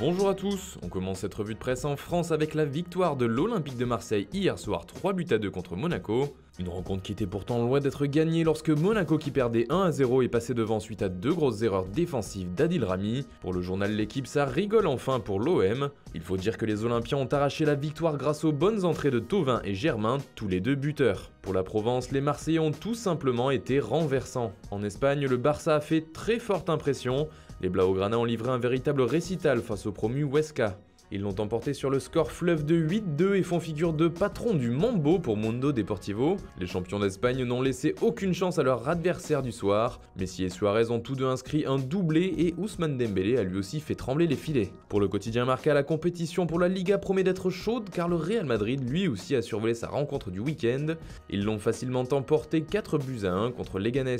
Bonjour à tous, on commence cette revue de presse en France avec la victoire de l'Olympique de Marseille hier soir 3-2 contre Monaco. Une rencontre qui était pourtant loin d'être gagnée lorsque Monaco qui perdait 1-0 est passé devant suite à deux grosses erreurs défensives d'Adil Rami. Pour le journal L'équipe, ça rigole enfin pour l'OM. Il faut dire que les Olympiens ont arraché la victoire grâce aux bonnes entrées de Thauvin et Germain, tous les deux buteurs. Pour la Provence, les Marseillais ont tout simplement été renversants. En Espagne, le Barça a fait très forte impression. Les Blaugrana ont livré un véritable récital face au promu Huesca. Ils l'ont emporté sur le score fleuve de 8-2 et font figure de patron du Mambo pour Mundo Deportivo. Les champions d'Espagne n'ont laissé aucune chance à leur adversaire du soir. Messi et Suarez ont tous deux inscrit un doublé et Ousmane Dembélé a lui aussi fait trembler les filets. Pour le quotidien Marca, la compétition pour la Liga promet d'être chaude car le Real Madrid lui aussi a survolé sa rencontre du week-end. Ils l'ont facilement emporté 4-1 contre Leganés.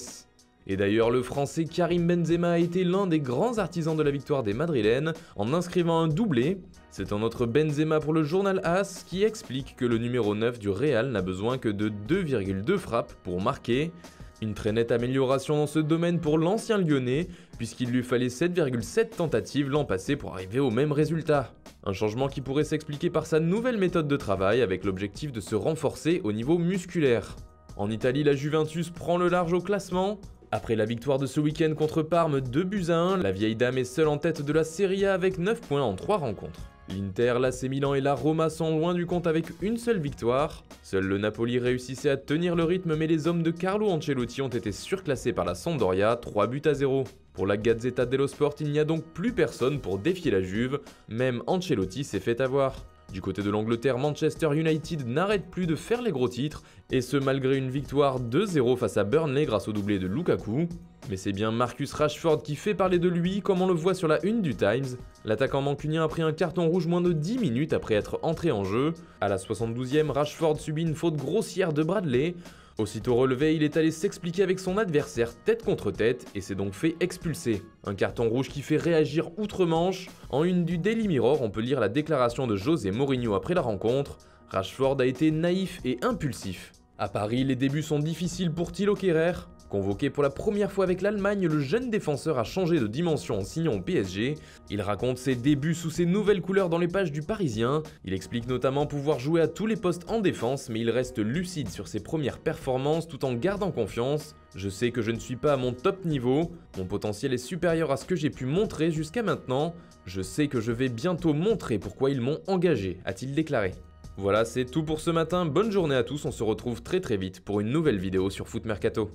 Et d'ailleurs, le français Karim Benzema a été l'un des grands artisans de la victoire des Madrilènes en inscrivant un doublé. C'est un autre Benzema pour le journal AS qui explique que le numéro 9 du Real n'a besoin que de 2,2 frappes pour marquer. Une très nette amélioration dans ce domaine pour l'ancien lyonnais, puisqu'il lui fallait 7,7 tentatives l'an passé pour arriver au même résultat. Un changement qui pourrait s'expliquer par sa nouvelle méthode de travail avec l'objectif de se renforcer au niveau musculaire. En Italie, la Juventus prend le large au classement. Après la victoire de ce week-end contre Parme 2-1, la vieille dame est seule en tête de la Serie A avec 9 points en 3 rencontres. L'Inter, l'AC Milan et la Roma sont loin du compte avec une seule victoire. Seul le Napoli réussissait à tenir le rythme mais les hommes de Carlo Ancelotti ont été surclassés par la Sampdoria 3-0. Pour la Gazzetta dello Sport, il n'y a donc plus personne pour défier la Juve, même Ancelotti s'est fait avoir. Du côté de l'Angleterre, Manchester United n'arrête plus de faire les gros titres, et ce malgré une victoire 2-0 face à Burnley grâce au doublé de Lukaku. Mais c'est bien Marcus Rashford qui fait parler de lui, comme on le voit sur la une du Times. L'attaquant mancunien a pris un carton rouge moins de 10 minutes après être entré en jeu. À la 72e, Rashford subit une faute grossière de Bradley. Aussitôt relevé, il est allé s'expliquer avec son adversaire tête contre tête et s'est donc fait expulser. Un carton rouge qui fait réagir outre-Manche. En une du Daily Mirror, on peut lire la déclaration de José Mourinho après la rencontre. Rashford a été naïf et impulsif. À Paris, les débuts sont difficiles pour Thilo Kehrer. Convoqué pour la première fois avec l'Allemagne, le jeune défenseur a changé de dimension en signant au PSG. Il raconte ses débuts sous ses nouvelles couleurs dans les pages du Parisien. Il explique notamment pouvoir jouer à tous les postes en défense, mais il reste lucide sur ses premières performances tout en gardant confiance. Je sais que je ne suis pas à mon top niveau, mon potentiel est supérieur à ce que j'ai pu montrer jusqu'à maintenant. Je sais que je vais bientôt montrer pourquoi ils m'ont engagé, a-t-il déclaré. Voilà, c'est tout pour ce matin, bonne journée à tous, on se retrouve très vite pour une nouvelle vidéo sur Foot Mercato.